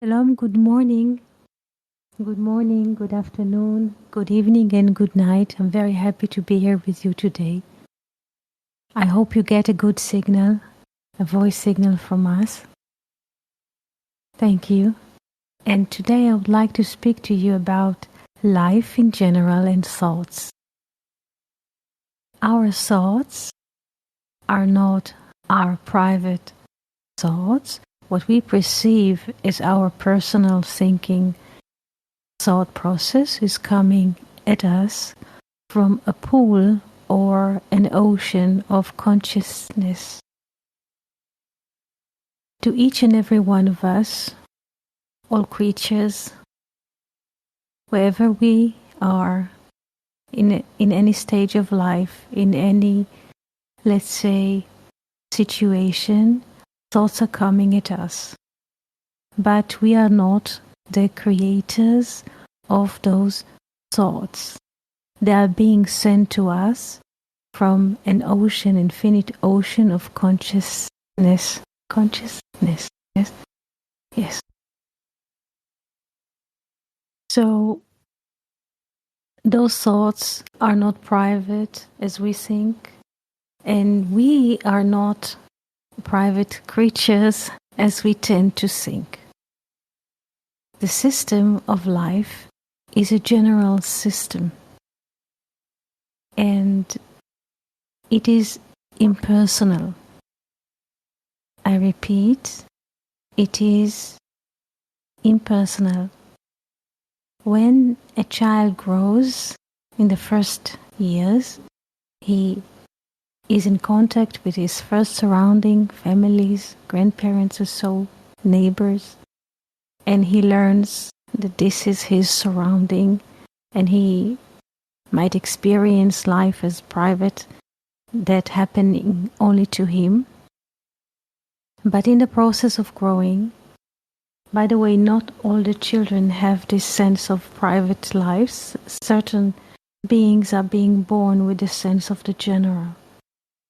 Shalom, good morning, good afternoon, good evening, and good night. I'm very happy to be here with you today. I hope you get a good signal, a voice signal from us. Thank you. And today I would like to speak to you about life in general and thoughts. Our thoughts are not our private thoughts. What we perceive as our personal thinking thought process is coming at us from a pool or an ocean of consciousness. To each and every one of us, all creatures, wherever we are, in any stage of life, in any, let's say, situation, thoughts are coming at us. But we are not the creators of those thoughts. They are being sent to us from an ocean, infinite ocean of consciousness. Consciousness, yes? Yes. So, those thoughts are not private as we think, and we are not private creatures as we tend to think. The system of life is a general system, and it is impersonal. I repeat, it is impersonal. When a child grows in the first years, he is in contact with his first surrounding, families, grandparents or so, neighbors, and he learns that this is his surrounding, and he might experience life as private, that happening only to him. But in the process of growing, by the way, not all the children have this sense of private lives. Certain beings are being born with the sense of the general.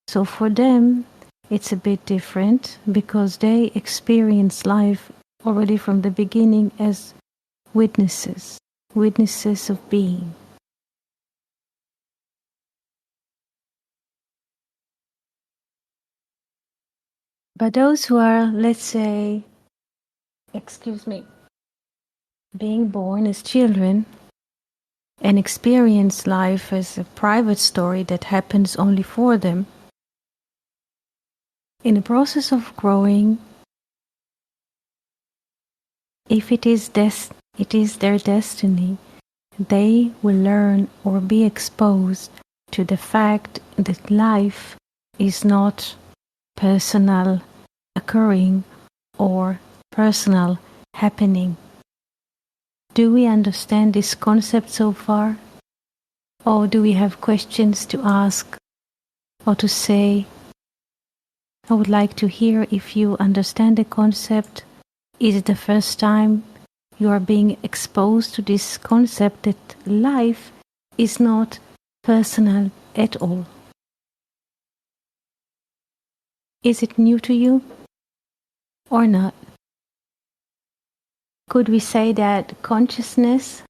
So for them, it's a bit different because they experience life already from the beginning as witnesses of being. But those who are, let's say, being born as children and experience life as a private story that happens only for them, in the process of growing, if it is their destiny, they will learn or be exposed to the fact that life is not personal occurring or personal happening. Do we understand this concept so far? Or do we have questions to ask or to say? I would like to hear if you understand the concept. Is it the first time you are being exposed to this concept that life is not personal at all? Is it new to you or not? Could we say that consciousness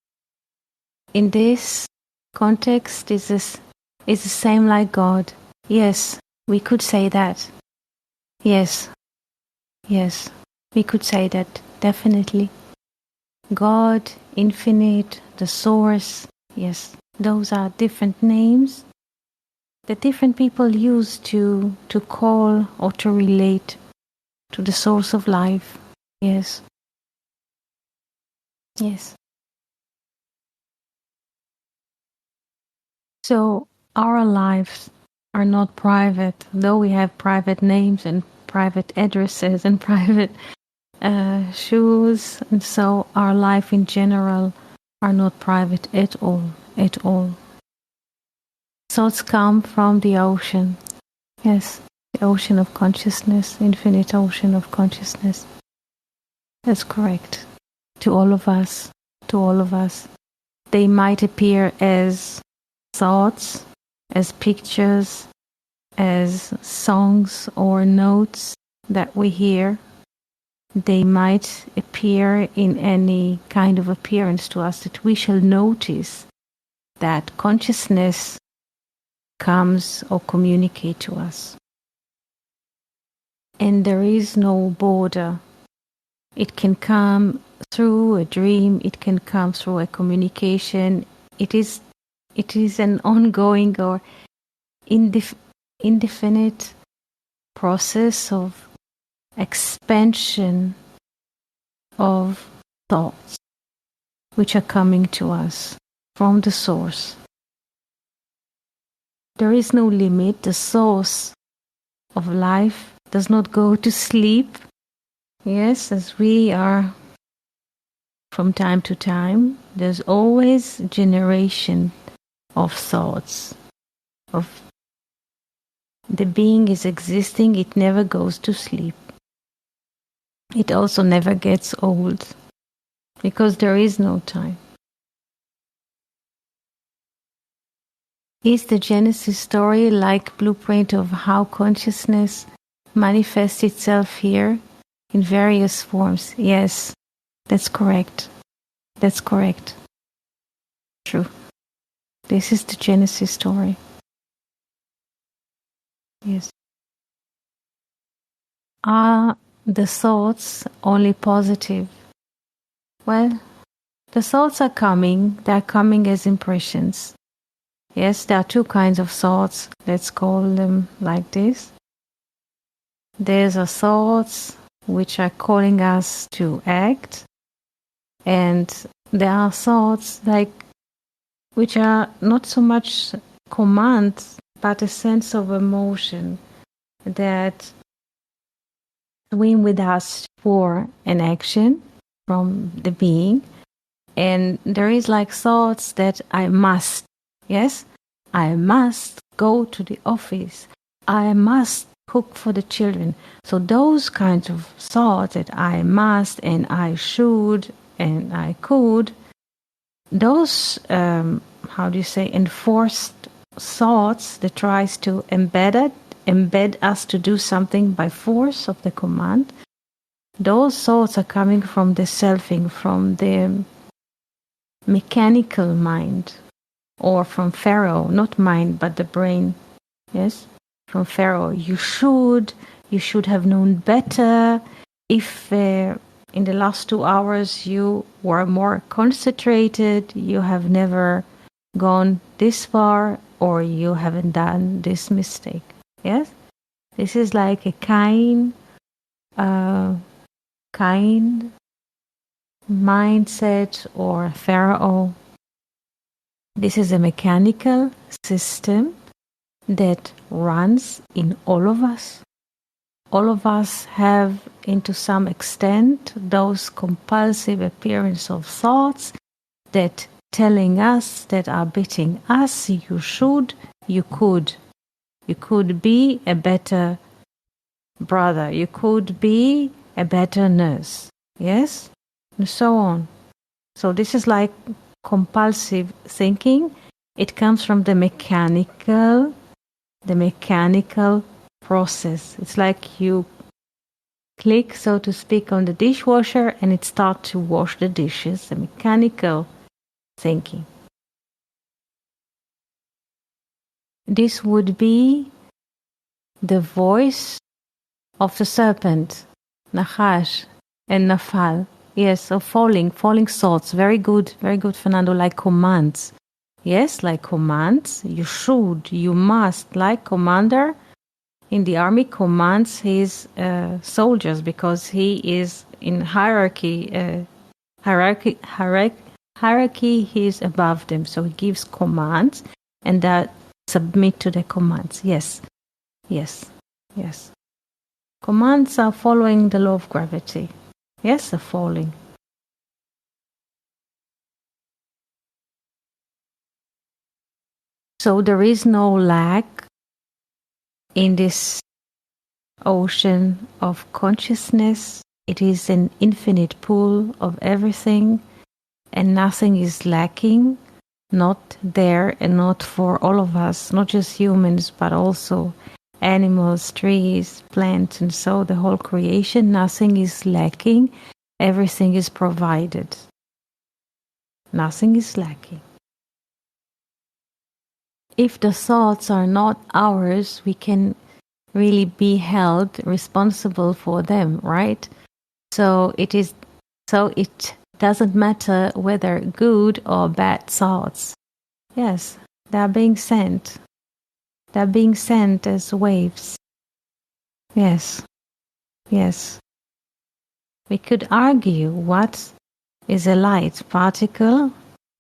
in this context is the same like God? Yes, we could say that. Yes, we could say that, definitely. God, infinite, the source, yes, those are different names that different people use to call or to relate to the source of life. Yes. So our lives are not private, though we have private names and private addresses and private shoes, and so our life in general are not private at all. Thoughts come from the ocean. Yes, the ocean of consciousness, infinite ocean of consciousness. That's correct. To all of us. They might appear as thoughts, as pictures, as songs or notes that we hear. They might appear in any kind of appearance to us that we shall notice that consciousness comes or communicate to us. And there is no border. It can come through a dream, it can come through a communication. It is an ongoing or indefinite process of expansion of thoughts which are coming to us from the source. There is no limit. The source of life does not go to sleep. Yes, as we are from time to time, there's always generation of thoughts. Of the being is existing, it never goes to sleep. It also never gets old, because there is no time. Is the Genesis story like blueprint of how consciousness manifests itself here in various forms? Yes, that's correct. That's correct. True. This is the Genesis story. Yes. Are the thoughts only positive? Well, the thoughts are coming. They're coming as impressions. Yes, there are two kinds of thoughts. Let's call them like this. There's a thoughts which are calling us to act, and there are thoughts like which are not so much commands, but a sense of emotion that swim with us for an action from the being. And there is like thoughts that I must. Yes, I must go to the office. I must cook for the children. So those kinds of thoughts that I must and I should and I could, those, enforced thoughts that tries to embed us to do something by force of the command, those thoughts are coming from the selfing, from the mechanical mind, or from Pharaoh, not mind, but the brain. Yes, from Pharaoh. You should have known better. If in the last 2 hours you were more concentrated, you have never gone this far, or you haven't done this mistake. Yes, this is like a kind mindset or Pharaoh. This is a mechanical system that runs in all of us. All of us have, into some extent, those compulsive appearance of thoughts that telling us, that are beating us, you should, you could. You could be a better brother. You could be a better nurse. Yes? And so on. So this is like compulsive thinking. It comes from the mechanical process. It's like you click, so to speak, on the dishwasher and it starts to wash the dishes. The mechanical thinking. This would be the voice of the serpent, Nachash and Nafal. Yes, of falling thoughts. Very good, Fernando, like commands. Yes, like commands. You should, you must, like commander in the army commands his soldiers because he is in hierarchy. Hierarchy, he is above them. So he gives commands and that submit to the commands. Yes. Commands are following the law of gravity. Yes, they're falling. So there is no lack in this ocean of consciousness. It is an infinite pool of everything, and nothing is lacking, not there and not for all of us, not just humans, but also animals, trees, plants, and so the whole creation, nothing is lacking, everything is provided. Nothing is lacking. If the thoughts are not ours, we can really be held responsible for them, right? So it doesn't matter whether good or bad thoughts. Yes, they are being sent. They're being sent as waves. Yes. Yes. We could argue what is a light particle,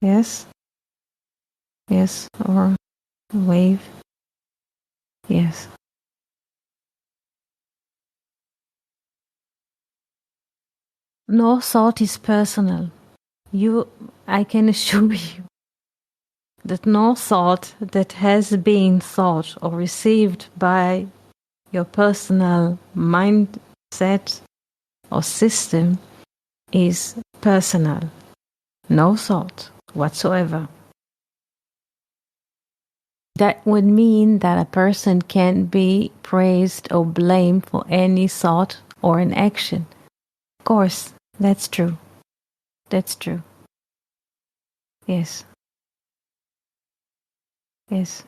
yes, yes, or a wave, yes. No thought is personal. I can assure you that no thought that has been thought or received by your personal mindset or system is personal. No thought whatsoever. That would mean that a person can't be praised or blamed for any thought or an action. Of course, that's true. That's true. Yes. Yes.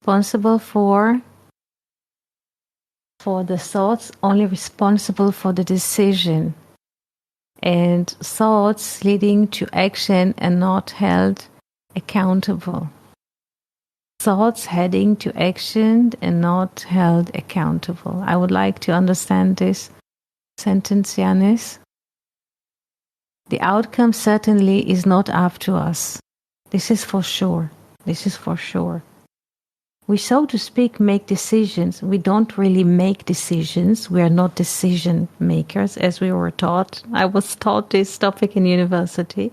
Responsible for the thoughts, only responsible for the decision. And thoughts leading to action and not held accountable. Thoughts heading to action and not held accountable. I would like to understand this sentence, Yanis. The outcome certainly is not up to us. This is for sure. This is for sure. We, so to speak, make decisions. We don't really make decisions. We are not decision makers, as we were taught. I was taught this topic in university.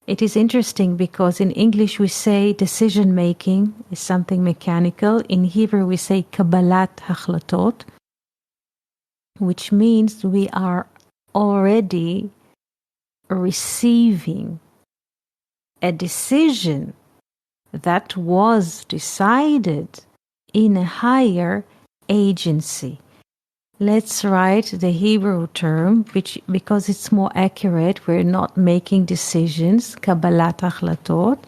It is interesting because in English we say decision making is something mechanical. In Hebrew we say kabbalat hachlatot, which means we are already receiving a decision that was decided in a higher agency. Let's write the Hebrew term, because it's more accurate. We're not making decisions. Kabbalat hachlatot.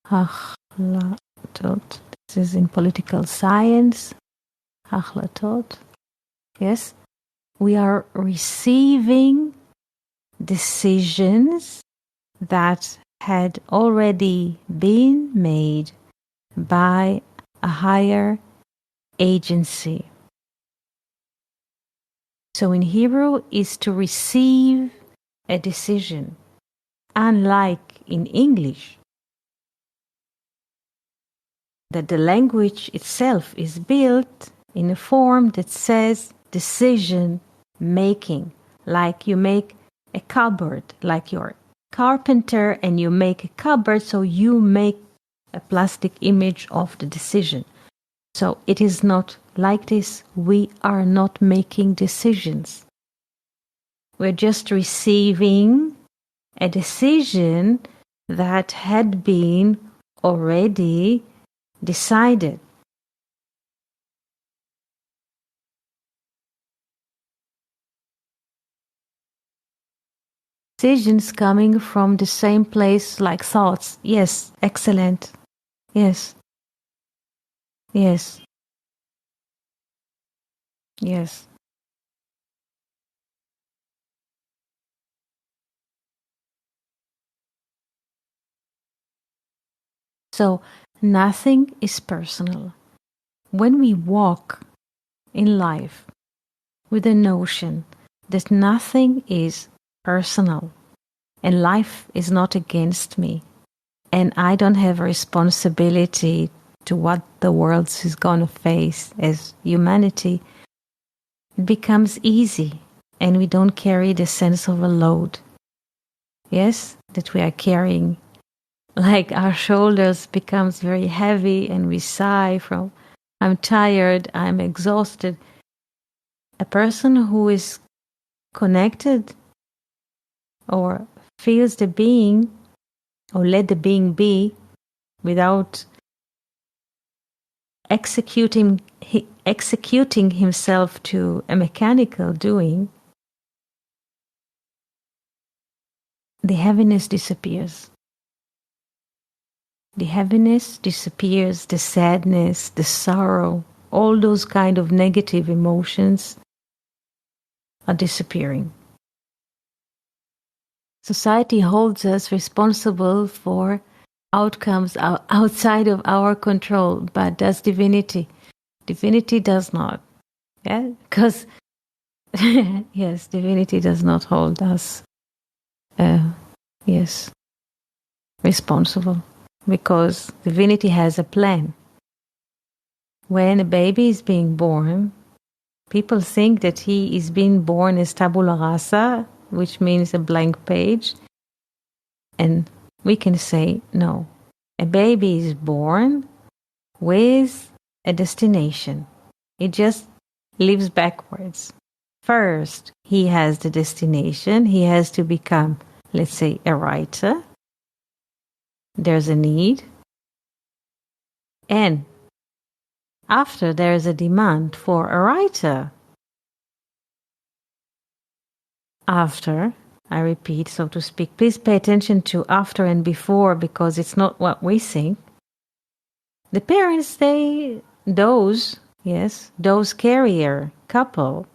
Hachlatot. This is in political science. Hachlatot. Yes. We are receiving decisions that had already been made by a higher agency. So in Hebrew is to receive a decision, unlike in English, that the language itself is built in a form that says decision making, like you make a cupboard, like you're carpenter and you make a cupboard, so you make a plastic image of the decision. So it is not like this. We are not making decisions. We're just receiving a decision that had been already decided. Decisions coming from the same place like thoughts. Yes, excellent. Yes. Yes. Yes. So nothing is personal. When we walk in life with the notion that nothing is personal and life is not against me and I don't have a responsibility to what the world is going to face as humanity, it becomes easy and we don't carry the sense of a load. Yes, that we are carrying. Like our shoulders becomes very heavy and we sigh from, I'm tired, I'm exhausted. A person who is connected or feels the being or let the being be without executing himself to a mechanical doing, the heaviness disappears. The heaviness disappears, the sadness, the sorrow, all those kind of negative emotions are disappearing. Society holds us responsible for outcomes outside of our control, but does divinity? Divinity does not. Yeah, because yes, divinity does not hold us responsible, because divinity has a plan. When a baby is being born, people think that he is being born as tabula rasa, which means a blank page, and we can say no. A baby is born with a destination. It just lives backwards. First, he has the destination. He has to become, let's say, a writer. There's a need. And after there's a demand for a writer. After, I repeat, so to speak, please pay attention to after and before, because it's not what we think. The parents, those carrier couple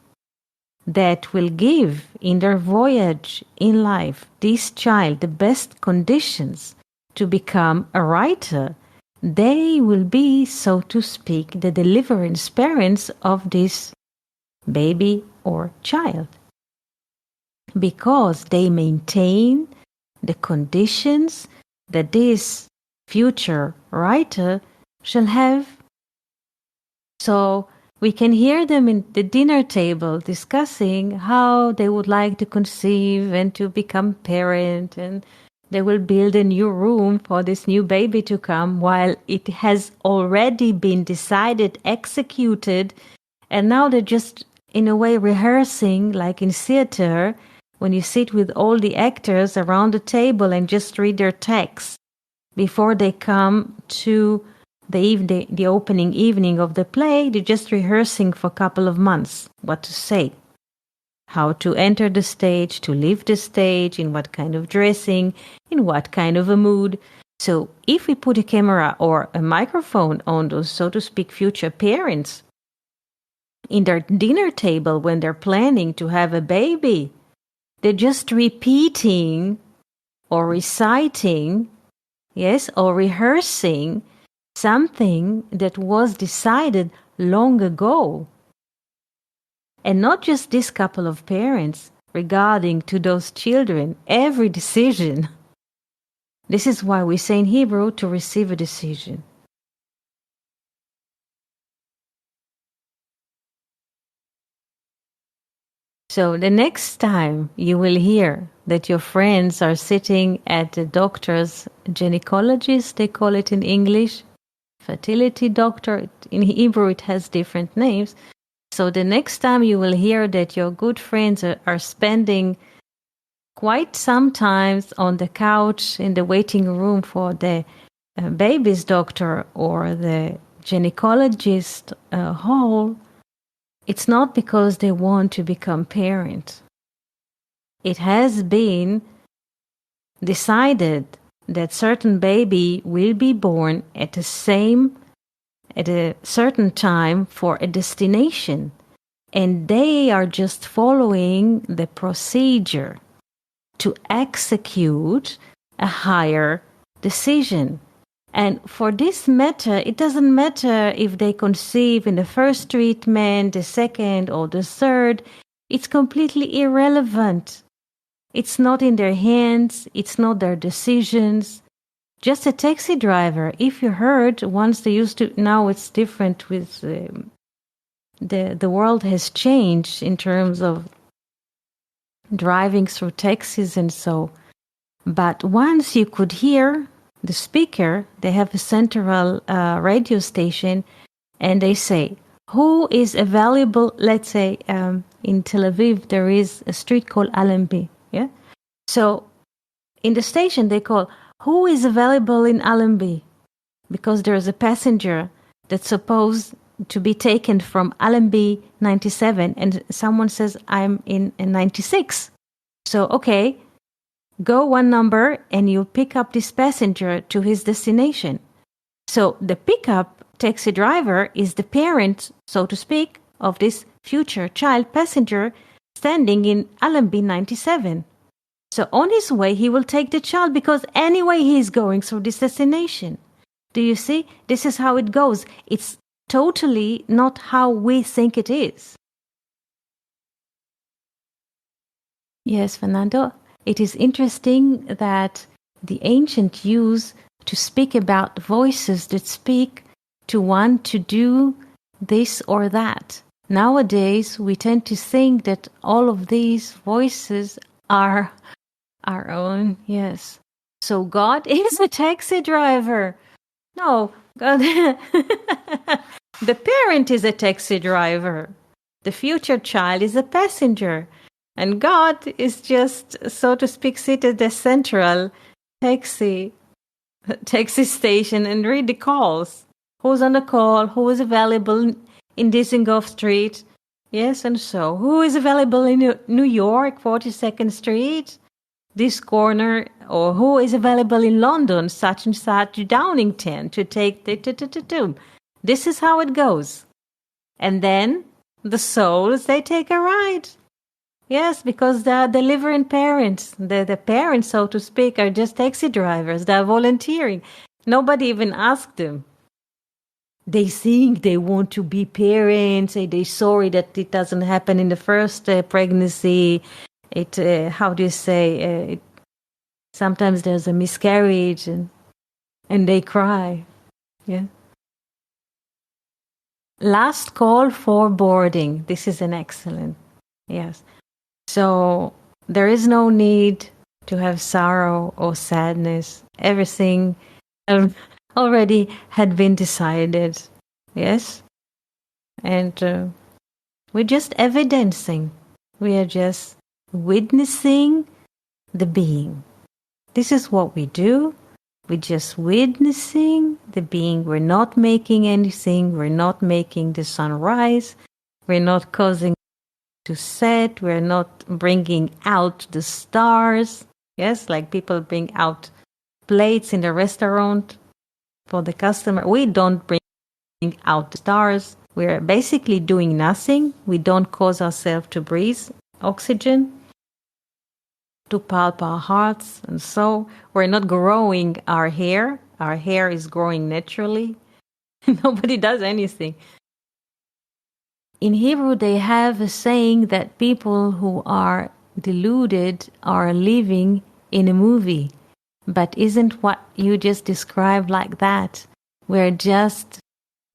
that will give in their voyage in life this child the best conditions to become a writer, they will be, so to speak, the deliverance parents of this baby or child, because they maintain the conditions that this future writer shall have. So we can hear them in the dinner table discussing how they would like to conceive and to become parent, and they will build a new room for this new baby to come, while it has already been decided, executed, and now they're just in a way rehearsing, like in theater, when you sit with all the actors around the table and just read their text before they come to the opening evening of the play. They're just rehearsing for a couple of months what to say, how to enter the stage, to leave the stage, in what kind of dressing, in what kind of a mood. So if we put a camera or a microphone on those, so to speak, future parents in their dinner table when they're planning to have a baby, they're just repeating or reciting, or rehearsing something that was decided long ago. And not just this couple of parents regarding to those children, every decision. This is why we say in Hebrew to receive a decision. So the next time you will hear that your friends are sitting at the doctor's gynecologist, they call it in English, fertility doctor, in Hebrew it has different names. So the next time you will hear that your good friends are spending quite some time on the couch in the waiting room for the baby's doctor or the gynecologist hall, it's not because they want to become parents. It has been decided that certain baby will be born at a certain time for a destination, and they are just following the procedure to execute a higher decision. And for this matter, it doesn't matter if they conceive in the first treatment, the second, or the third. It's completely irrelevant. It's not in their hands. It's not their decisions. Just a taxi driver, if you heard, once they used to, now it's different with the world has changed in terms of driving through taxis and so. But once you could hear the speaker, they have a central radio station, and they say, who is available. Let's say in Tel Aviv there is a street called Allenby. Yeah. So in the station they call, who is available in Allenby? Because there is a passenger that's supposed to be taken from Allenby 97, and someone says, I'm in 96. So, okay, go one number and you pick up this passenger to his destination. So the pickup taxi driver is the parent, so to speak, of this future child passenger standing in Allenby 97. So on his way, he will take the child because anyway he is going through this destination. Do you see? This is how it goes. It's totally not how we think it is. Yes, Fernando, it is interesting that the ancient used to speak about voices that speak to one to do this or that. Nowadays, we tend to think that all of these voices are our own. Yes. So God is a taxi driver. No, God. The parent is a taxi driver. The future child is a passenger. And God is just, so to speak, seated at the central taxi station and read the calls. Who's on the call? Who is available in Dizengoff Street? Yes, and so. Who is available in New York, 42nd Street? This corner, or who is available in London, such and such, Downington, to take the. This is how it goes. And then the souls, they take a ride. Yes, because they are delivering parents. The parents, so to speak, are just taxi drivers. They are volunteering. Nobody even asked them. They think they want to be parents. They're sorry that it doesn't happen in the first pregnancy. How do you say? Sometimes there's a miscarriage, and they cry. Yeah. Last call for boarding. This is an excellent. Yes. So there is no need to have sorrow or sadness. Everything already had been decided. Yes. And we're just evidencing. We are just witnessing the being. This is what we do. We're just witnessing the being. We're not making anything. We're not making the sun rise. We're not causing to set. We're not bringing out the stars. Yes, like people bring out plates in the restaurant for the customer. We don't bring out the stars. We're basically doing nothing. We don't cause ourselves to breathe oxygen, to pulp our hearts, and so we're not growing our hair. Our hair is growing naturally. Nobody does anything. In Hebrew, they have a saying that people who are deluded are living in a movie. But isn't what you just described like that? We're just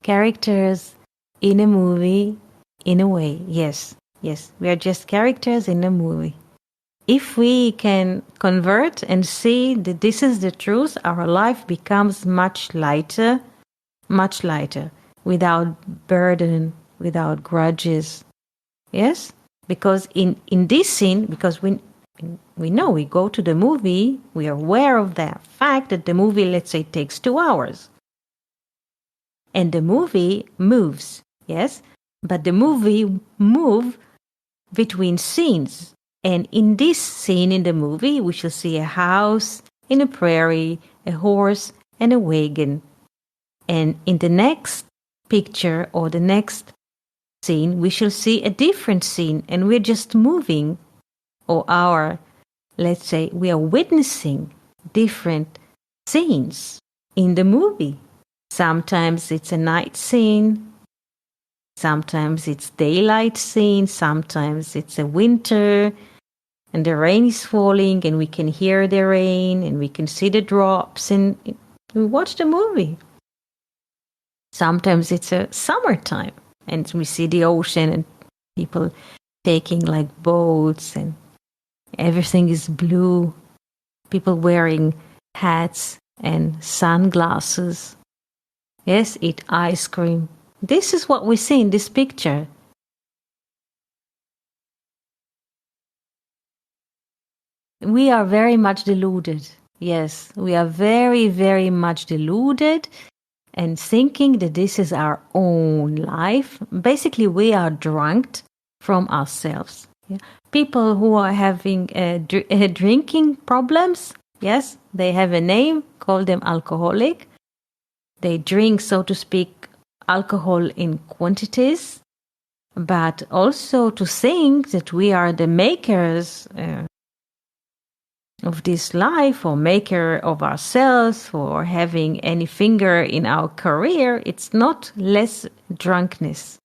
characters in a movie, in a way. Yes, we are just characters in a movie. If we can convert and see that this is the truth, our life becomes much lighter, without burden, without grudges. Yes? Because in this scene, because we know we go to the movie, we are aware of that fact that the movie, let's say, takes 2 hours. And the movie moves, yes? But the movie moves between scenes. And in this scene in the movie, we shall see a house in a prairie, a horse, and a wagon. And in the next picture or the next scene, we shall see a different scene, and we're just moving, or let's say, we are witnessing different scenes in the movie. Sometimes it's a night scene, sometimes it's daylight scene, sometimes it's a winter, and the rain is falling, and we can hear the rain, and we can see the drops, and we watch the movie. Sometimes it's a summertime, and we see the ocean, and people taking like boats, and everything is blue. People wearing hats and sunglasses. Yes, eat ice cream. This is what we see in this picture. We are very much deluded. Yes, we are very, very much deluded and thinking that this is our own life. Basically, we are drunk from ourselves. Yeah. People who are having drinking problems, yes, they have a name, call them alcoholic. They drink, so to speak, alcohol in quantities, but also to think that we are the makers of this life or maker of ourselves or having any finger in our career, it's not less drunkenness.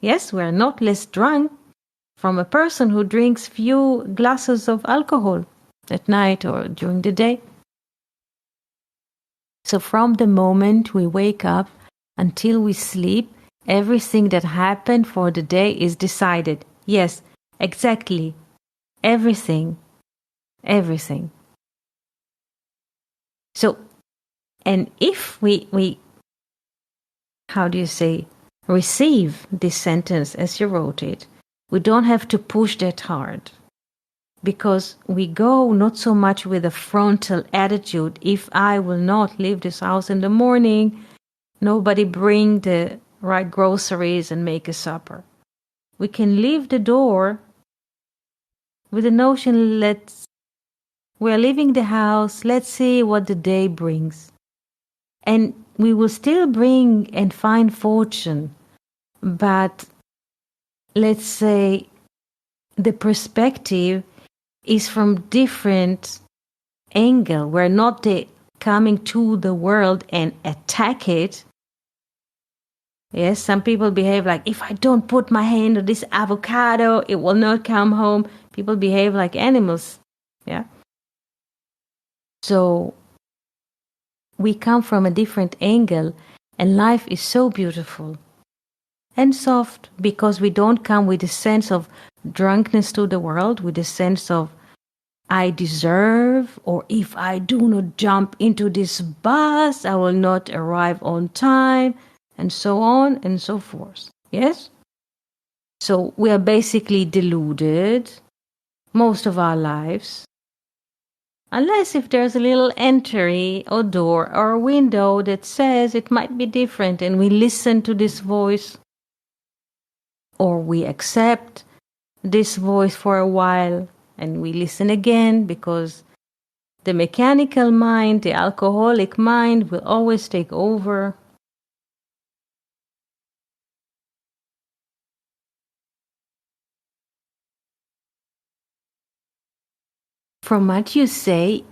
Yes, we're not less drunk from a person who drinks few glasses of alcohol at night or during the day. So from the moment we wake up until we sleep, everything that happened for the day is decided. Yes, exactly. Everything. Everything. So, and if we how do you say, receive this sentence as you wrote it, we don't have to push that hard. Because we go not so much with a frontal attitude, if I will not leave this house in the morning, nobody bring the right groceries and make a supper. We can leave the door with the notion, we're leaving the house, let's see what the day brings. And we will still bring and find fortune, but let's say the perspective is from different angle. We're not coming to the world and attack it. Yes, some people behave like, if I don't put my hand on this avocado, it will not come home. People behave like animals. Yeah. So we come from a different angle, and life is so beautiful and soft because we don't come with a sense of drunkenness to the world, with a sense of I deserve, or if I do not jump into this bus, I will not arrive on time, and so on and so forth. Yes? So we are basically deluded most of our lives, unless if there's a little entry or door or window that says it might be different, and we listen to this voice, or we accept this voice for a while and we listen again, because the mechanical mind, the alcoholic mind, will always take over. From what you say,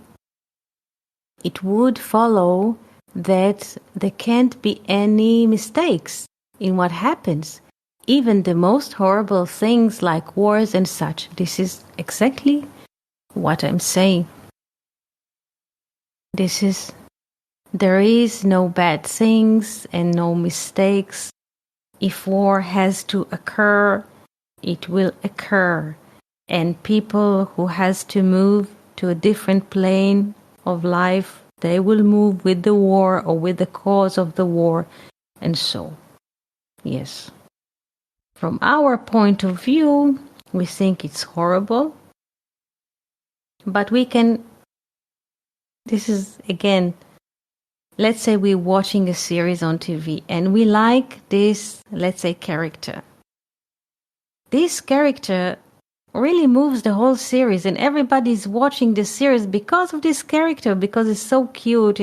it would follow that there can't be any mistakes in what happens, even the most horrible things like wars and such. This is exactly what I'm saying. There is no bad things and no mistakes. If war has to occur, it will occur. And people who has to move to a different plane of life, they will move with the war or with the cause of the war, and so. Yes. From our point of view, we think it's horrible, but this is again, let's say we're watching a series on TV and we like this, let's say, character. This character really moves the whole series, and everybody's watching the series because of this character, because it's so cute.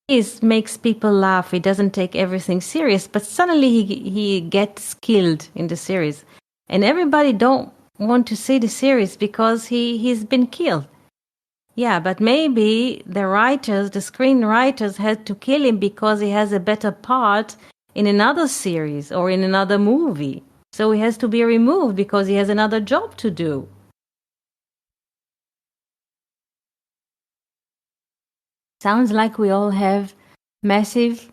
It makes people laugh. He doesn't take everything serious, but suddenly he gets killed in the series, and everybody don't want to see the series because he's been killed. Yeah, but maybe the screenwriters had to kill him because he has a better part in another series or in another movie. So he has to be removed because he has another job to do. Sounds like we all have massive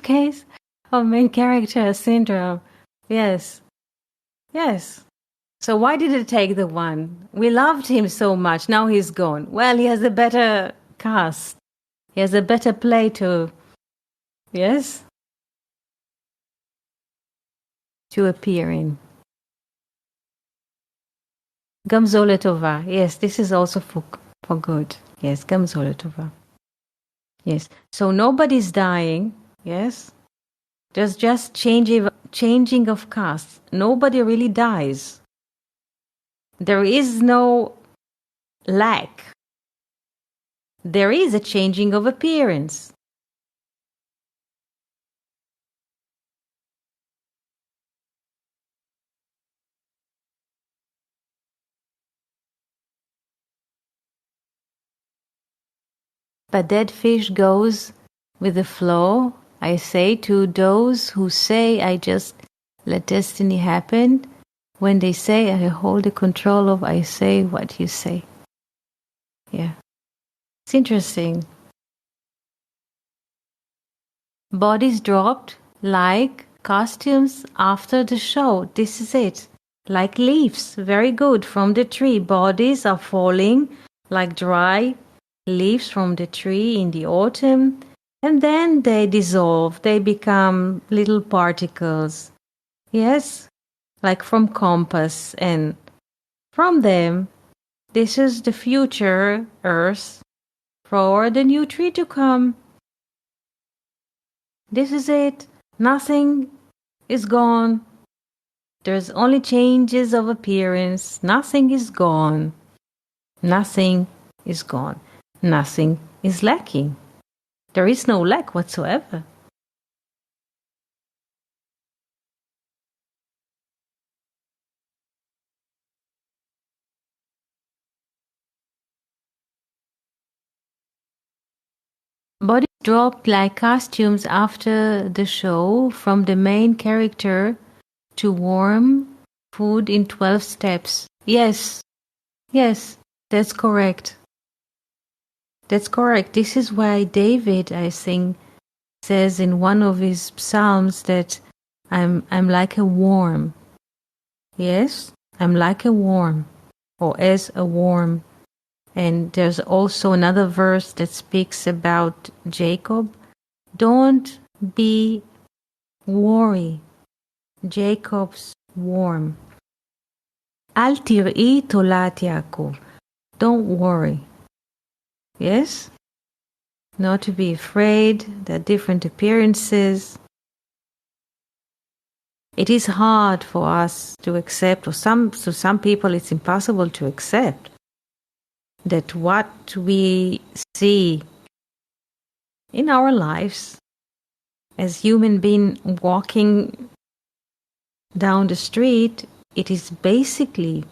case of main character syndrome. Yes. Yes. So why did it take the one? We loved him so much. Now he's gone. Well, he has a better cast. He has a better play to... Yes? to appear in. Gamzo letova. Yes, this is also for good. Yes, gamzo letova. Yes. So nobody's dying. Yes. There's just changing of castes. Nobody really dies. There is no lack. There is a changing of appearance. But dead fish goes with the flow. I say to those who say I just let destiny happen, when they say I hold the control of, I say what you say. Yeah. It's interesting. Bodies dropped like costumes after the show. This is it. Like leaves. Very good. From the tree. Bodies are falling like dry leaves from the tree in the autumn. And then they dissolve. They become little particles. Yes? Like from compass. And from them, this is the future Earth for the new tree to come. This is it. Nothing is gone. There's only changes of appearance. Nothing is gone. Nothing is gone. Nothing is lacking. There is no lack whatsoever. Bodies dropped like costumes after the show from the main character to warm food in 12 steps. Yes, yes, that's correct. That's correct. This is why David, I think, says in one of his psalms that I'm like a worm. Yes, I'm like a worm, or as a worm. And there's also another verse that speaks about Jacob. Don't be worried, Jacob's worm. Al tir'i tolat Yaakov. Don't worry. Yes? Not to be afraid. There are different appearances. It is hard for us to accept, or to some people it's impossible to accept, that what we see in our lives as human being walking down the street, it is basically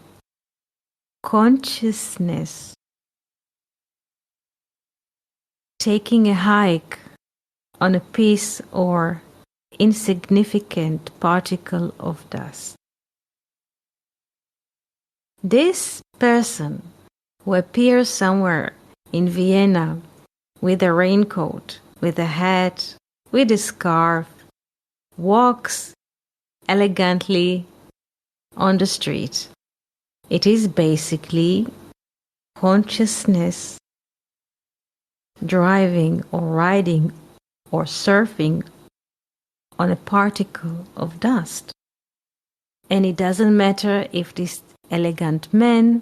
consciousness taking a hike on a piece or insignificant particle of dust. This person who appears somewhere in Vienna with a raincoat, with a hat, with a scarf, walks elegantly on the street. It is basically consciousness driving or riding or surfing on a particle of dust. And it doesn't matter if this elegant man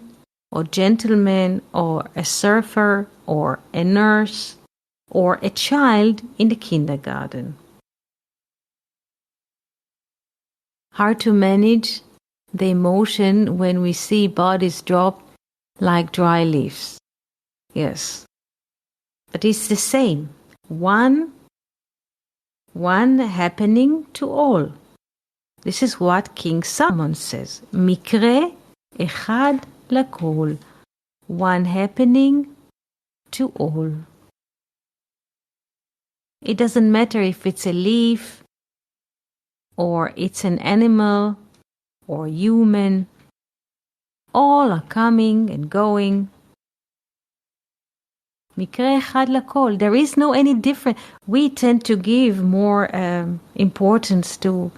or gentleman or a surfer or a nurse or a child in the kindergarten. Hard to manage the emotion when we see bodies drop like dry leaves. Yes. But it's the same. One happening to all. This is what King Solomon says. Mikre echad lakol. One happening to all. It doesn't matter if it's a leaf, or it's an animal, or human. All are coming and going. Mikre echad lakol. There is no any different. We tend to give more importance to,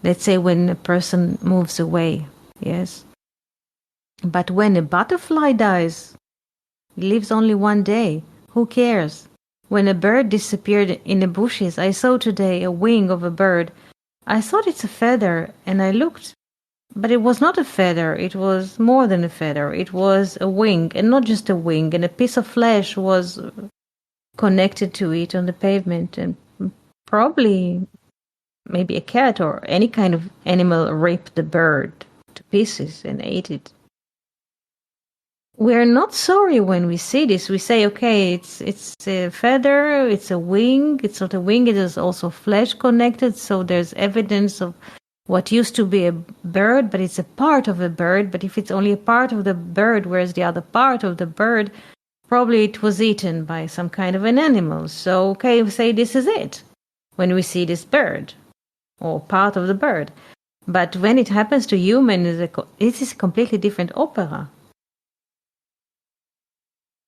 let's say, when a person moves away. Yes. But when a butterfly dies, it lives only one day. Who cares? When a bird disappeared in the bushes, I saw today a wing of a bird I thought it's a feather, and I looked, but it was not a feather. It was more than a feather. It was a wing, and not just a wing, and a piece of flesh was connected to it on the pavement, and probably maybe a cat or any kind of animal ripped the bird to pieces and ate it. We're not sorry when we see this. We say, okay, it's a feather, it's a wing. It's not a wing, it is also flesh connected, so there's evidence of what used to be a bird, but it's a part of a bird. But if it's only a part of the bird, whereas the other part of the bird, probably it was eaten by some kind of an animal. So, okay, we say this is it when we see this bird or part of the bird. But when it happens to human, it is a completely different opera.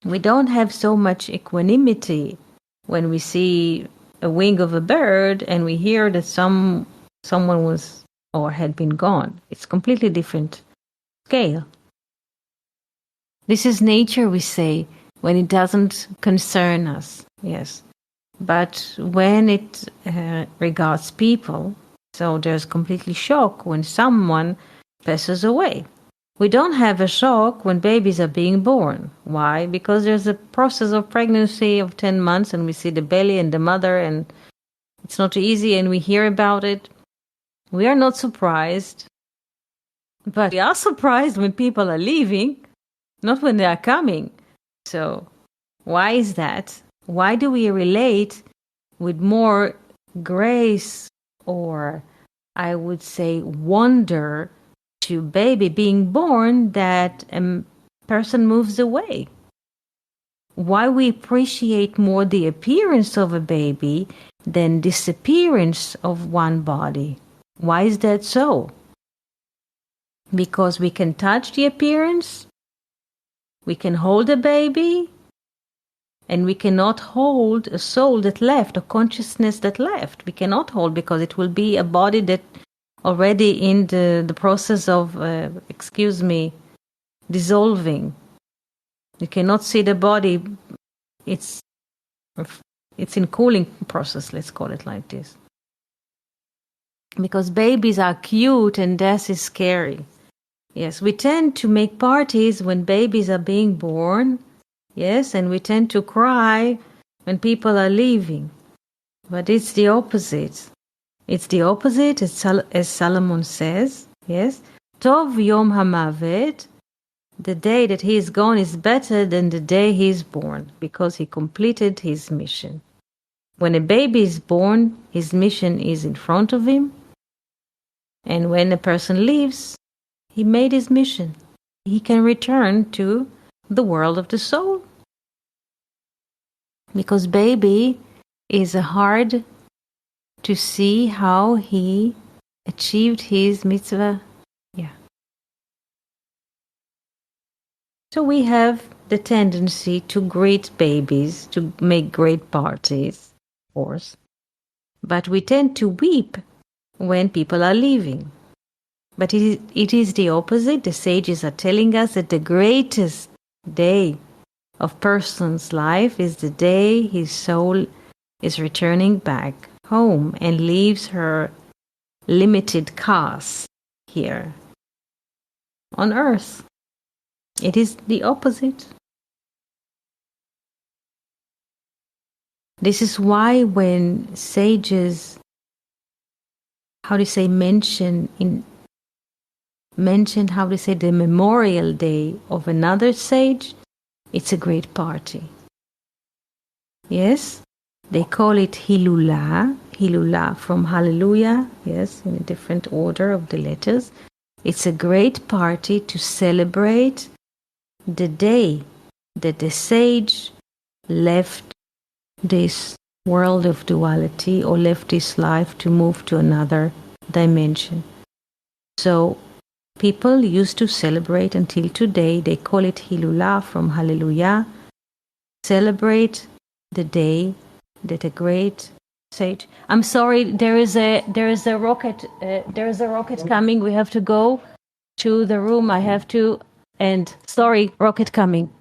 We don't have so much equanimity when we see a wing of a bird and we hear that someone was or had been gone. It's completely different scale. This is nature, we say, when it doesn't concern us, yes. But when it regards people, so there's completely shock when someone passes away. We don't have a shock when babies are being born. Why? Because there's a process of pregnancy of 10 months and we see the belly and the mother and it's not easy and we hear about it. We are not surprised. But we are surprised when people are leaving, not when they are coming. So why is that? Why do we relate with more grace or I would say wonder to baby being born that a person moves away? Why we appreciate more the appearance of a baby than disappearance of one body? Why is that so? Because we can touch the appearance, we can hold a baby, and we cannot hold a soul that left, a consciousness that left. We cannot hold because it will be a body that already in the process of, dissolving. You cannot see the body. It's in cooling process, let's call it like this. Because babies are cute and death is scary. Yes, we tend to make parties when babies are being born. Yes, and we tend to cry when people are leaving. But it's the opposite. It's the opposite, as Solomon says. Yes, Tov Yom HaMavet, the day that he is gone is better than the day he is born, because he completed his mission. When a baby is born, his mission is in front of him. And when a person leaves, he made his mission. He can return to the world of the soul. Because baby is hard to see how he achieved his mitzvah. Yeah. So we have the tendency to greet babies, to make great parties, of course. But we tend to weep when people are leaving. But it is the opposite. The sages are telling us that the greatest day of person's life is the day his soul is returning back home and leaves her limited caste here on earth. It is the opposite. This is why when sages, mention the memorial day of another sage, it's a great party. Yes, they call it Hilula from Hallelujah, yes, in a different order of the letters. It's a great party to celebrate the day that the sage left this world of duality or left this life to move to another dimension. So people used to celebrate until today. They call it Hilula from Hallelujah. Celebrate the day that a great sage. I'm sorry, there is a rocket. There is a rocket coming. We have to go to the room. I have to. And sorry, rocket coming.